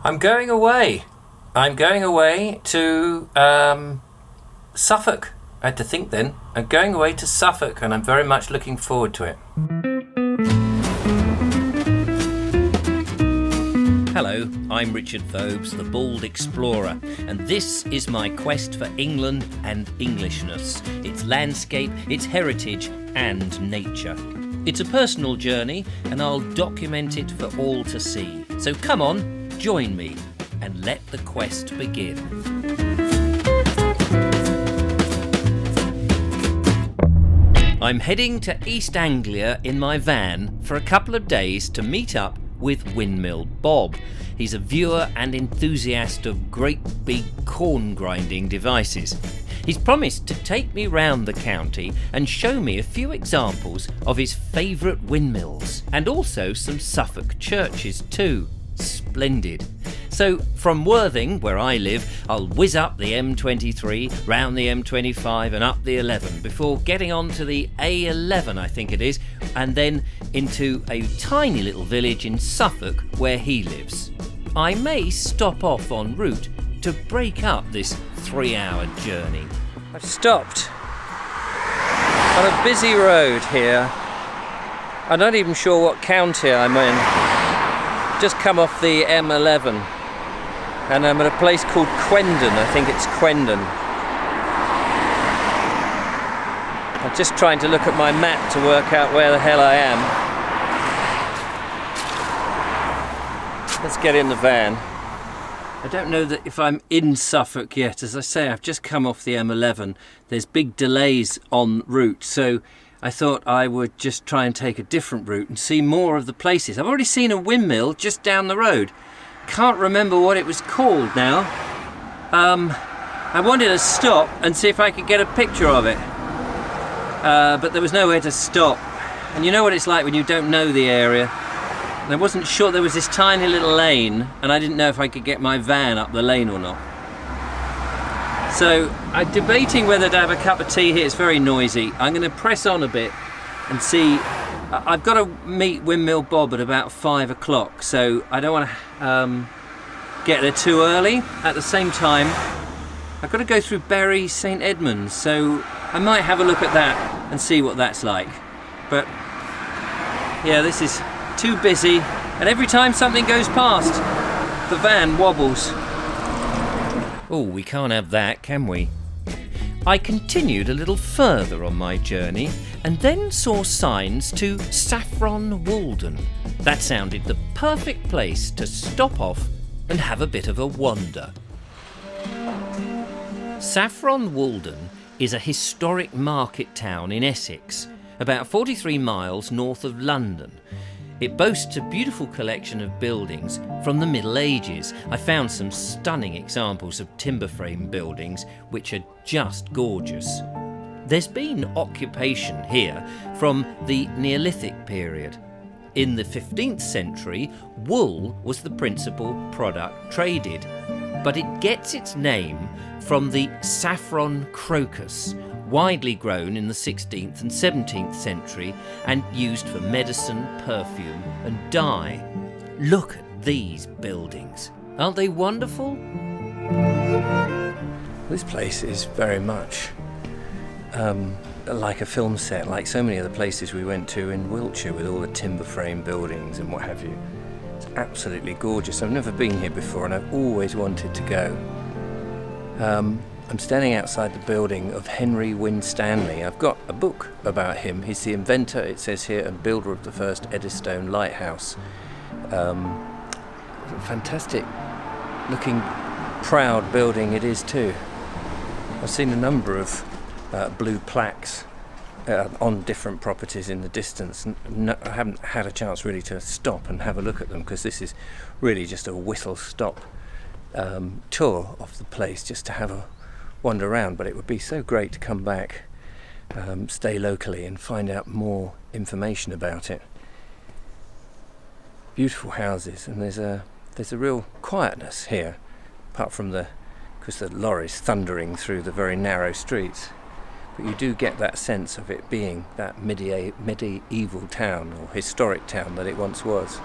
I'm going away. I'm going away to Suffolk. I had to think then. I'm going away to Suffolk, and I'm very much looking forward to it. Hello, I'm Richard Vobes, the Bald Explorer, and this is my quest for England and Englishness, its landscape, its heritage and nature. It's a personal journey, and I'll document it for all to see. So come on, join me, and let the quest begin. I'm heading to East Anglia in my van for a couple of days to meet up with Windmill Bob. He's a viewer and enthusiast of great big corn grinding devices. He's promised to take me round the county and show me a few examples of his favourite windmills, and also some Suffolk churches too. Splendid. So from Worthing, where I live, I'll whiz up the M23, round the M25 and up the 11 before getting on to the A11, I think it is, and then into a tiny little village in Suffolk where he lives. I may stop off en route to break up this 3-hour journey. I've stopped on a busy road here. I'm not even sure what county I'm in. Just come off the M11 and I'm at a place called Quendon. I think it's Quendon. I'm just trying to look at my map to work out where the hell I am. Let's get in the van. I don't know that if I'm in Suffolk yet. As I say, I've just come off the M11. There's big delays en route, so I thought I would just try and take a different route and see more of the places. I've already seen a windmill just down the road. Can't remember what it was called now. I wanted to stop and see if I could get a picture of it. But there was nowhere to stop. And you know what it's like when you don't know the area. And I wasn't sure. There was this tiny little lane and I didn't know if I could get my van up the lane or not. So I'm debating whether to have a cup of tea here. It's very noisy. I'm going to press on a bit and see. I've got to meet Windmill Bob at about 5 o'clock, so I don't want to get there too early. At the same time, I've got to go through Bury St Edmunds, so I might have a look at that and see what that's like. But yeah, this is too busy, and every time something goes past, the van wobbles. Oh, we can't have that, can we? I continued a little further on my journey and then saw signs to Saffron Walden. That sounded the perfect place to stop off and have a bit of a wander. Saffron Walden is a historic market town in Essex, about 43 miles north of London. It boasts a beautiful collection of buildings from the Middle Ages. I found some stunning examples of timber frame buildings which are just gorgeous. There's been occupation here from the Neolithic period. In the 15th century, wool was the principal product traded, but it gets its name from the saffron crocus, widely grown in the 16th and 17th century and used for medicine, perfume and dye. Look at these buildings. Aren't they wonderful? This place is very much like a film set, like so many of the places we went to in Wiltshire with all the timber frame buildings and what have you. It's absolutely gorgeous. I've never been here before and I've always wanted to go. I'm standing outside the building of Henry Winstanley. I've got a book about him. He's the inventor, it says here, and builder of the first Eddystone lighthouse. Fantastic looking, proud building it is too. I've seen a number of blue plaques on different properties in the distance. I haven't had a chance really to stop and have a look at them because this is really just a whistle-stop tour of the place, just to have a wander around, but it would be so great to come back, stay locally and find out more information about it. Beautiful houses, and there's a real quietness here, apart from because the lorries thundering through the very narrow streets. But you do get that sense of it being that medieval town or historic town that it once was.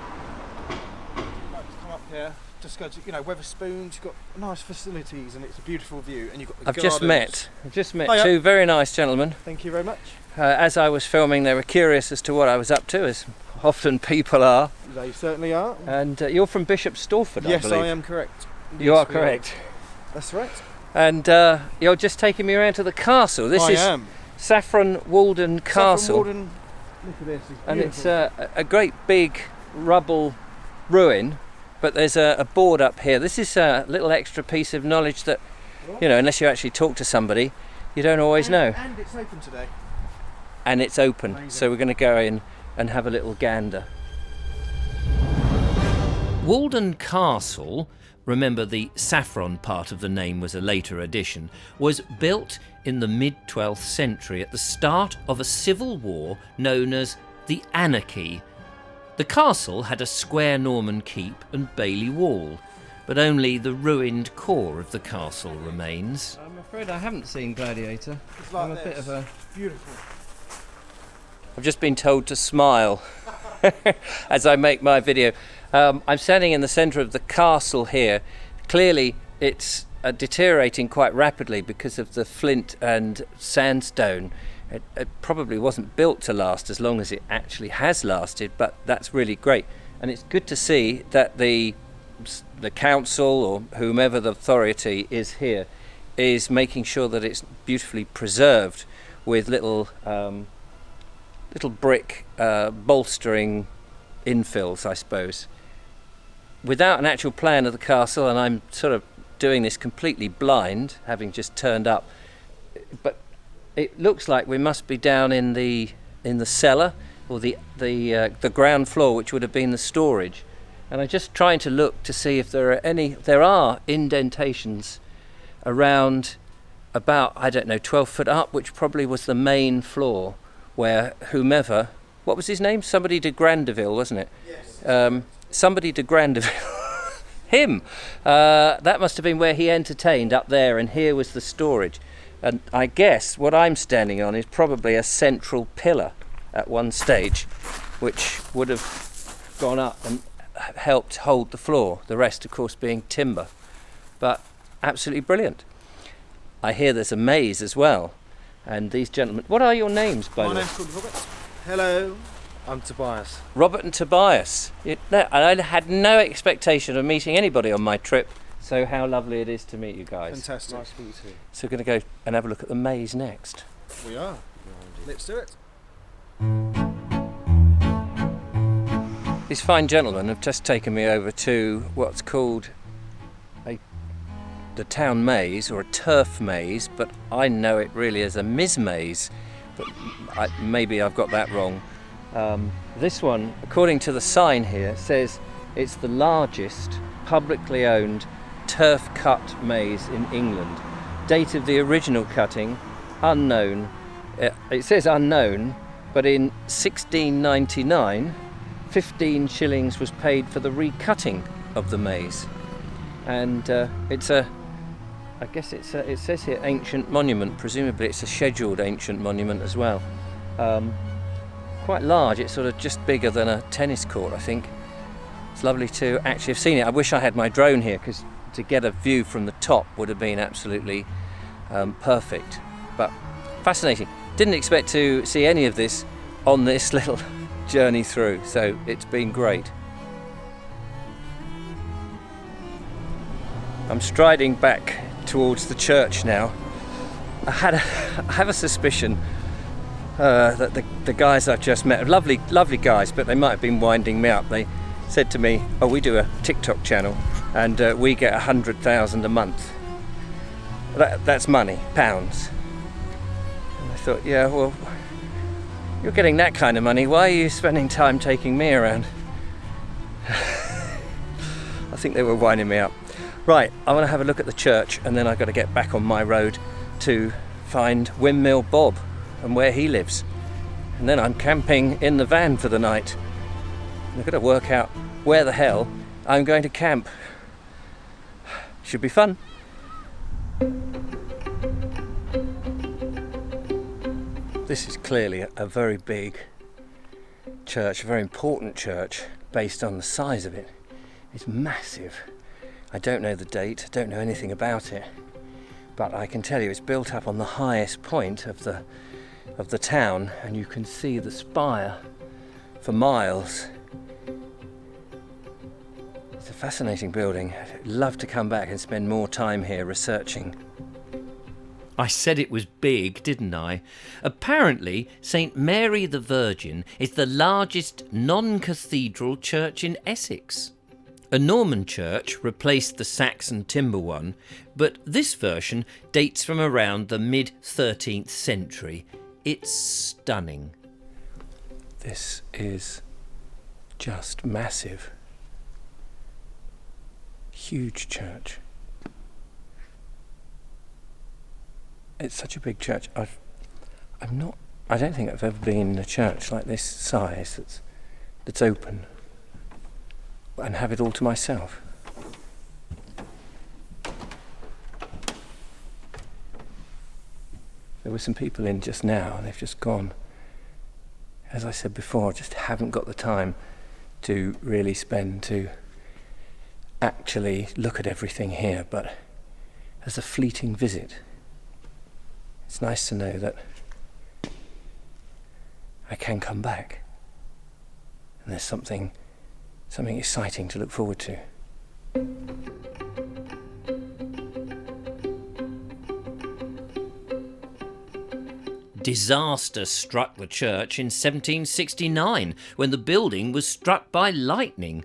Come up here. just go to, you know, Wetherspoons. You've got nice facilities, and it's a beautiful view. And you've got the I've gardens. just met Hiya. two very nice gentlemen. Thank you very much. As I was filming, they were curious as to what I was up to, as often people are. They certainly are. And you're from Bishop Stortford, I Yes, believe. I am correct. You Yes, are correct. That's right. And you're just taking me around to the castle. This I is am. Saffron Walden Castle. Saffron Walden. Look at this. It's And it's beautiful. a great big rubble ruin, but there's a board up here. This is a little extra piece of knowledge that, you know, unless you actually talk to somebody, you don't always know. And it's open today. And it's open, Amazing. so we're going to go in and have a little gander. Walden Castle, remember the saffron part of the name was a later addition, was built in the mid-12th century at the start of a civil war known as the Anarchy. The castle had a square Norman keep and bailey wall, but only the ruined core of the castle remains. I'm afraid I haven't seen Gladiator. It's like I'm a this. bit of a... Beautiful. I've just been told to smile as I make my video. I'm standing in the centre of the castle here. Clearly it's deteriorating quite rapidly because of the flint and sandstone. It probably wasn't built to last as long as it actually has lasted, but that's really great. And it's good to see that the council or whomever the authority is here is making sure that it's beautifully preserved with little brick bolstering infills, I suppose. Without an actual plan of the castle, and I'm sort of doing this completely blind, having just turned up, but it looks like we must be down in the cellar or the ground floor, which would have been the storage. And I'm just trying to look to see if there are indentations around about, I don't know, 12 foot up, which probably was the main floor where whomever, what was his name? Somebody de Grandeville, wasn't it? Yes. Somebody de Grandeville. Him. That must have been where he entertained, up there, and here was the storage. And I guess what I'm standing on is probably a central pillar at one stage, which would have gone up and helped hold the floor, the rest of course being timber. But absolutely brilliant. I hear there's a maze as well, and these gentlemen, what are your names, by the way? My name's called Robert. Hello. I'm Tobias. Robert and Tobias. I had no expectation of meeting anybody on my trip, so how lovely it is to meet you guys. Fantastic. Nice to meet you. So we're going to go and have a look at the maze next. We are. Let's do it. These fine gentlemen have just taken me over to what's called the town maze, or a turf maze, but I know it really as a maze, but maybe I've got that wrong. This one, according to the sign here, says it's the largest publicly owned turf cut maze in England. Date of the original cutting, unknown. It says unknown, but in 1699, 15 shillings was paid for the recutting of the maze. And it says here ancient monument, presumably it's a scheduled ancient monument as well. Quite large, it's sort of just bigger than a tennis court, I think. It's lovely to actually have seen it. I wish I had my drone here, because to get a view from the top would have been absolutely perfect. But fascinating. Didn't expect to see any of this on this little journey through, so it's been great. I'm striding back towards the church now. I have a suspicion that the guys I've just met are lovely guys, but they might have been winding me up. They said to me, oh, we do a TikTok channel and we get 100,000 a month. That's money, pounds. And I thought, yeah, well, you're getting that kind of money, why are you spending time taking me around? I think they were winding me up. Right, I want to have a look at the church, and then I've got to get back on my road to find Windmill Bob and where he lives. And then I'm camping in the van for the night. And I've got to work out where the hell I'm going to camp. Should be fun. This is clearly a very big church, a very important church, based on the size of it. It's massive. I don't know the date, I don't know anything about it, but I can tell you it's built up on the highest point of the town, and you can see the spire for miles. It's a fascinating building. I'd love to come back and spend more time here researching. I said it was big, didn't I? Apparently, St Mary the Virgin is the largest non-cathedral church in Essex. A Norman church replaced the Saxon timber one, but this version dates from around the mid-13th century. It's stunning. This is just massive. Huge church. It's such a big church. I don't think I've ever been in a church like this size that's open and have it all to myself. There were some people in just now, and they've just gone. As I said before, I just haven't got the time to really spend to actually look at everything here, but as a fleeting visit, it's nice to know that I can come back and there's something exciting to look forward to. Disaster struck the church in 1769 when the building was struck by lightning.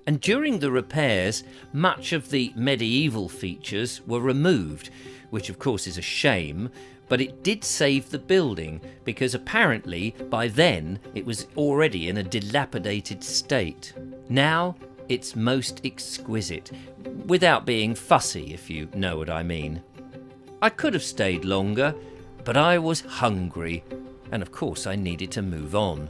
And during the repairs, much of the medieval features were removed, which of course is a shame, but it did save the building because apparently by then it was already in a dilapidated state. Now it's most exquisite, without being fussy, if you know what I mean. I could have stayed longer, but I was hungry, and of course I needed to move on.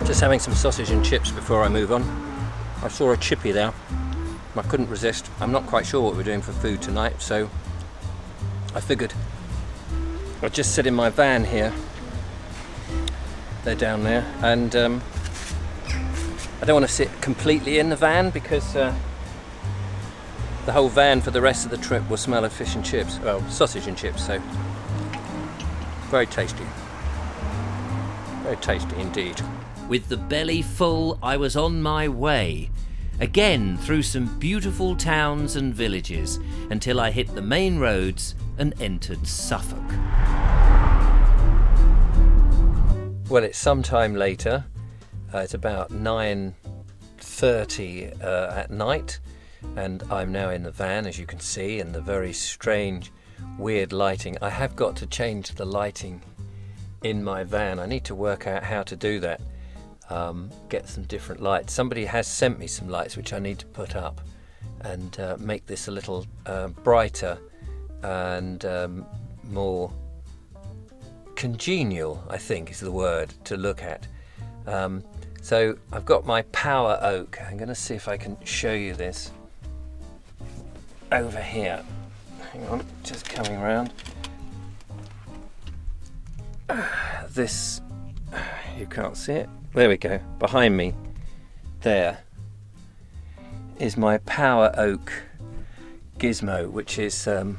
Just having some sausage and chips before I move on. I saw a chippy there. I couldn't resist. I'm not quite sure what we're doing for food tonight, so I figured I'll just sit in my van here. They're down there, and I don't want to sit completely in the van because the whole van for the rest of the trip will smell of fish and chips. Well, sausage and chips, so very tasty. Very tasty indeed. With the belly full, I was on my way. Again through some beautiful towns and villages until I hit the main roads and entered Suffolk. Well, it's some time later. It's about 9:30 at night, and I'm now in the van, as you can see, in the very strange, weird lighting. I have got to change the lighting in my van. I need to work out how to do that. Get some different lights. Somebody has sent me some lights which I need to put up and make this a little brighter and more congenial, I think is the word to look at. So I've got my power oak. I'm going to see if I can show you this over here. Hang on, just coming around. This, you can't see it. There we go, behind me, there, is my Power Oak gizmo, which is a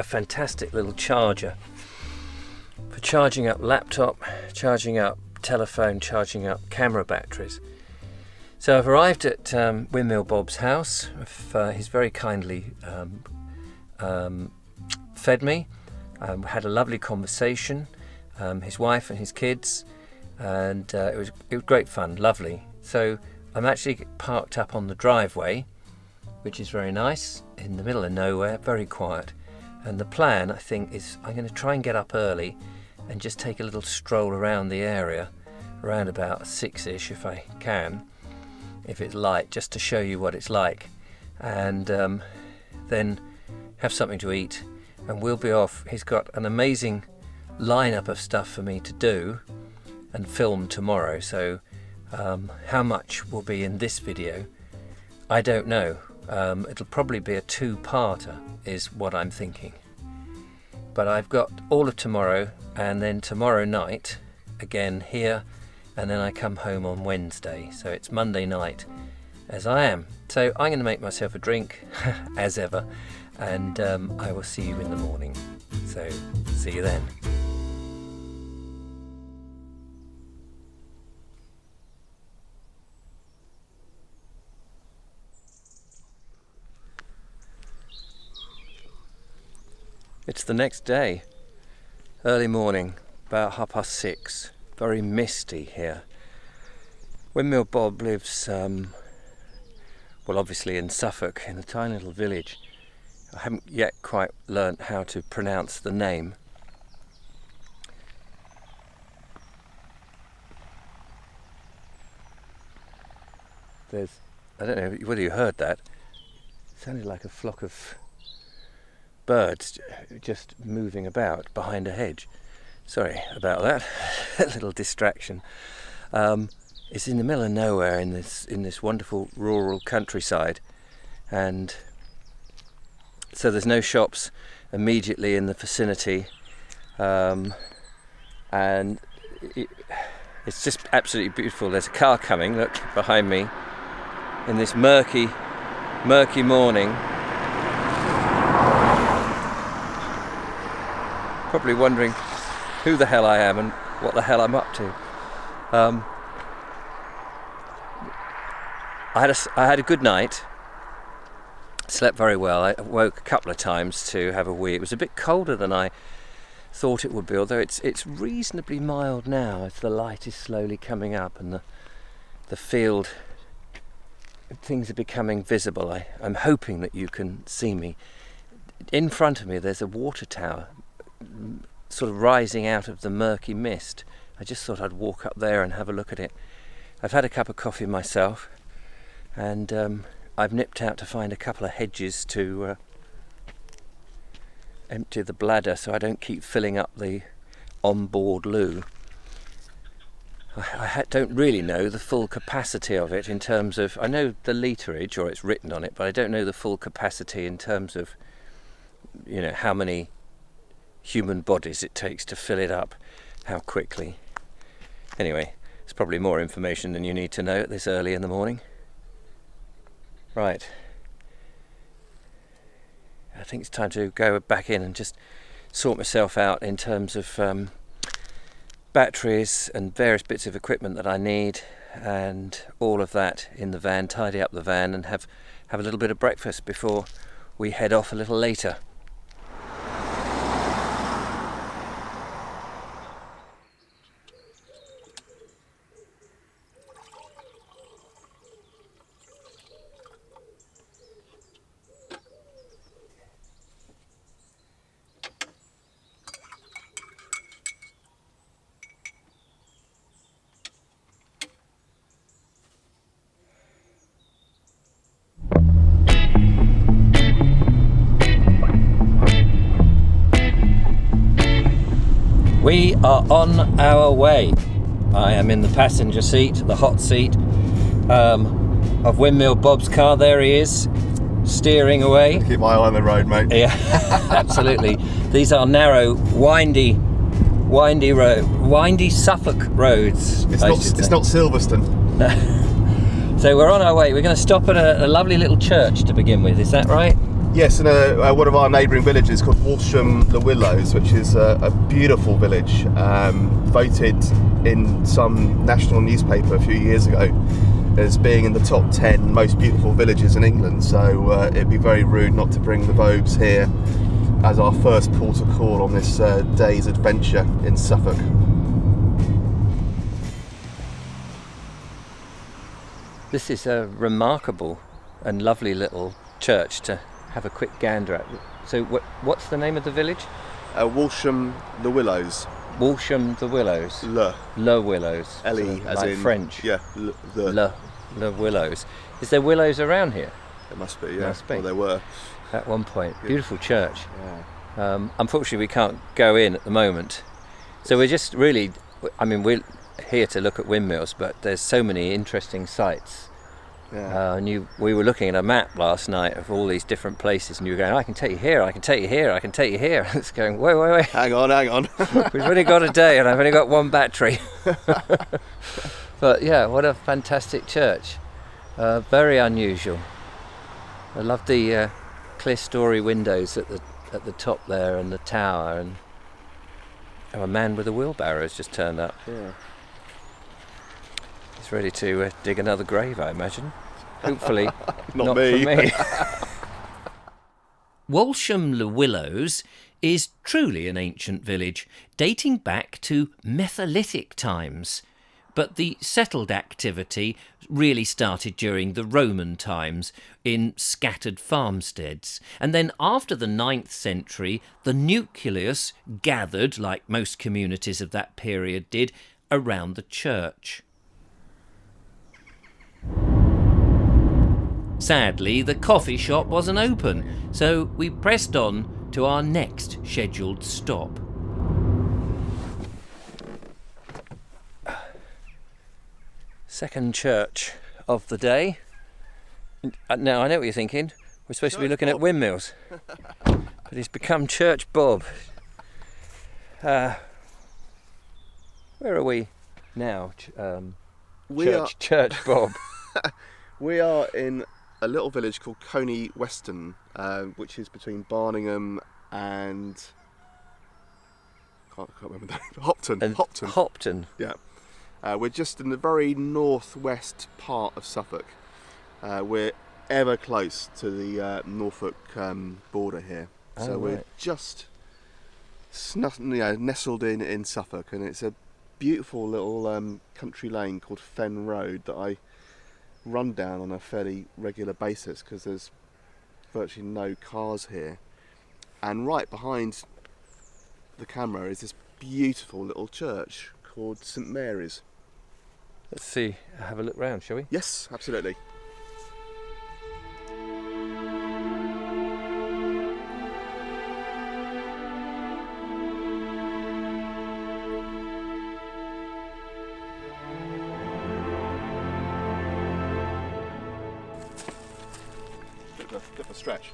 fantastic little charger for charging up laptop, charging up telephone, charging up camera batteries. So I've arrived at Windmill Bob's house. He's very kindly fed me, had a lovely conversation, his wife and his kids, and it was great fun, lovely. So I'm actually parked up on the driveway, which is very nice, in the middle of nowhere, very quiet. And the plan, I think, is I'm going to try and get up early and just take a little stroll around the area, around about 6ish if I can, if it's light, just to show you what it's like, and then have something to eat, and we'll be off. He's got an amazing lineup of stuff for me to do and film tomorrow, so how much will be in this video, I don't know. It'll probably be a two-parter is what I'm thinking, but I've got all of tomorrow, and then tomorrow night again here, and then I come home on Wednesday. So it's Monday night as I am. So I'm going to make myself a drink, as ever, and I will see you in the morning. So see you then. It's the next day, early morning, about 6:30, very misty here. Windmill Bob lives, obviously in Suffolk, in a tiny little village. I haven't yet quite learnt how to pronounce the name. I don't know whether you heard that. It sounded like a flock of birds just moving about behind a hedge. Sorry about that. A little distraction. It's in the middle of nowhere in this wonderful rural countryside, and so there's no shops immediately in the vicinity, and it's just absolutely beautiful. There's a car coming, look behind me, in this murky morning. Probably wondering who the hell I am and what the hell I'm up to. I had a good night. Slept very well. I woke a couple of times to have a wee. It was a bit colder than I thought it would be, although it's reasonably mild now as the light is slowly coming up and the field, things are becoming visible. I'm hoping that you can see me. In front of me there's a water tower sort of rising out of the murky mist. I just thought I'd walk up there and have a look at it. I've had a cup of coffee myself, and I've nipped out to find a couple of hedges to empty the bladder so I don't keep filling up the onboard loo. I don't really know the full capacity of it in terms of, I know the literage, or it's written on it, but I don't know the full capacity in terms of, how many human bodies it takes to fill it up, how quickly. Anyway, it's probably more information than you need to know at this early in the morning. Right. I think it's time to go back in and just sort myself out in terms of batteries and various bits of equipment that I need, and all of that in the van, tidy up the van and have a little bit of breakfast before we head off a little later. We are on our way. I am in the passenger seat, the hot seat of Windmill Bob's car. There he is, steering away. Keep my eye on the road, mate. Yeah, absolutely. These are narrow, windy Suffolk roads. It's not Silverstone. So we're on our way. We're going to stop at a lovely little church to begin with. Is that right? Yes, in one of our neighbouring villages called Walden, which is a beautiful village, voted in some national newspaper a few years ago as being in the top 10 most beautiful villages in England. So it'd be very rude not to bring the Vobes here as our first port of call on this day's adventure in Suffolk. This is a remarkable and lovely little church to have a quick gander at. So what's the name of the village? Walsham the Willows. Walsham the Willows. Le Willows. L-E so as like in French. Yeah. Le Willows. Is there willows around here? It must be, yeah. Must be. Well, there were. At one point. Yeah. Beautiful church. Yeah. Unfortunately we can't go in at the moment. So we're just really, we're here to look at windmills, but there's so many interesting sights Yeah. And we were looking at a map last night of all these different places, and you were going, I can take you here, I can take you here, I can take you here. It's going, wait. Hang on. We've only got a day and I've only got one battery. But yeah, what a fantastic church. Very unusual. I love the clerestory windows at the top there, and the tower, and a man with a wheelbarrow has just turned up. Yeah. He's ready to dig another grave, I imagine. Hopefully Not me. for me. Walsham-le-Willows is truly an ancient village, dating back to Metholithic times. But the settled activity really started during the Roman times in scattered farmsteads. And then after the 9th century, the nucleus gathered, like most communities of that period did, around the church. Sadly, the coffee shop wasn't open, so we pressed on to our next scheduled stop. Second church of the day. Now, I know what you're thinking. We're supposed to be looking at windmills. But it's become Church Bob. Where are we now? Church Bob. We are in a little village called Coney Weston, which is between Barningham and I can't remember the name. Hopton. Yeah. We're just in the very northwest part of Suffolk. We're ever close to the Norfolk border here, so we're just nestled in Suffolk, and it's a beautiful little country lane called Fen Road that I run down on a fairly regular basis because there's virtually no cars here. And right behind the camera is this beautiful little church called St Mary's. Let's see, have a look round, shall we? Yes, absolutely. Bit of a stretch.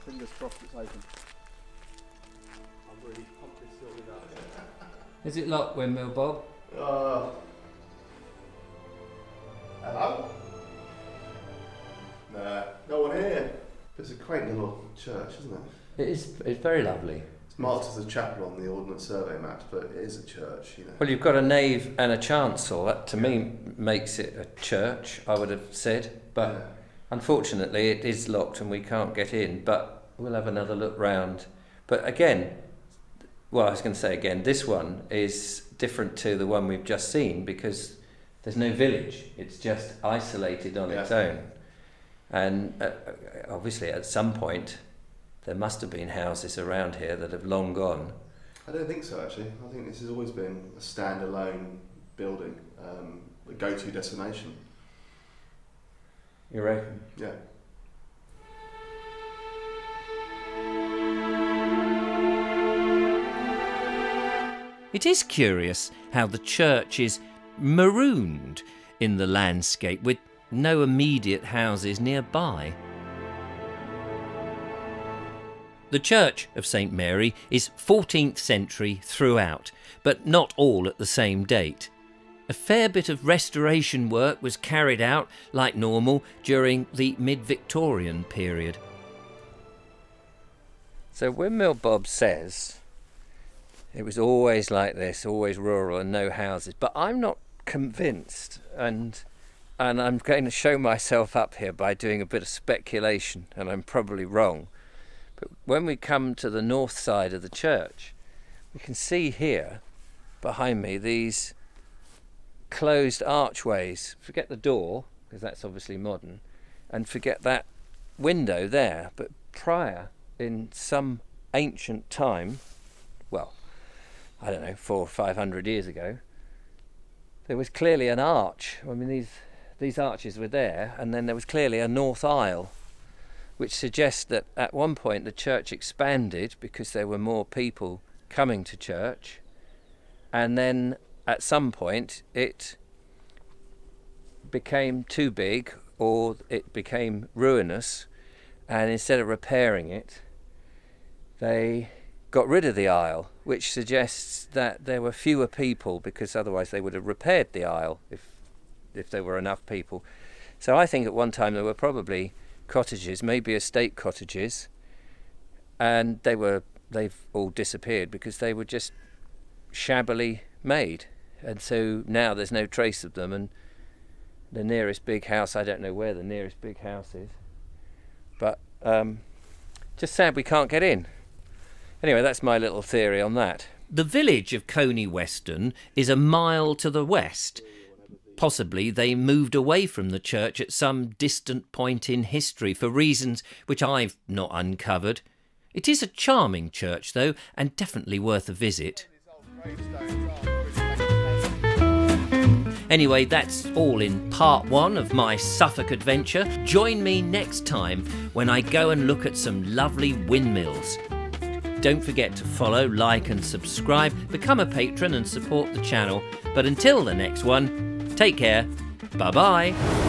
Fingers crossed it's open. I'm really pumped this sorted out. Is it locked, Windmill Bob? Hello? Nah, no one here. It's a quaint little church, isn't it? It's very lovely. It's marked as a chapel on the Ordnance Survey maps, but it is a church, you know. Well, you've got a nave and a chancel. That, to me, makes it a church, I would have said. But Yeah. unfortunately, it is locked and we can't get in. But we'll have another look round. But again, well, I was going to say again, this one is different to the one we've just seen because there's no village. It's just isolated on its own. And obviously, at some point, there must have been houses around here that have long gone. I don't think so, actually. I think this has always been a standalone building, a go-to destination. You reckon? Yeah. It is curious how the church is marooned in the landscape with no immediate houses nearby. The Church of St Mary is 14th century throughout, but not all at the same date. A fair bit of restoration work was carried out, like normal, during the mid-Victorian period. So Windmill Bob says it was always like this, always rural and no houses. But I'm not convinced, and I'm going to show myself up here by doing a bit of speculation, and I'm probably wrong. But when we come to the north side of the church, we can see here behind me these closed archways. Forget the door, because that's obviously modern, and forget that window there. But prior, in some ancient time, well, I don't know, 400 or 500 years ago, there was clearly an arch. I mean, these arches were there, and then there was clearly a north aisle, which suggests that at one point the church expanded because there were more people coming to church, and then at some point it became too big or it became ruinous, and instead of repairing it, they got rid of the aisle, which suggests that there were fewer people, because otherwise they would have repaired the aisle if there were enough people. So I think at one time there were probably cottages, maybe estate cottages, and they've all disappeared because they were just shabbily made, and so now there's no trace of them. And the nearest big house, I don't know where the nearest big house is, but just sad we can't get in. Anyway, that's my little theory on that. The village of Coney Weston is a mile to the west. Possibly they moved away from the church at some distant point in history for reasons which I've not uncovered. It is a charming church, though, and definitely worth a visit. Anyway, that's all in part 1 of my Suffolk adventure. Join me next time when I go and look at some lovely windmills. Don't forget to follow, like and subscribe, become a patron and support the channel. But until the next one, take care. Bye-bye.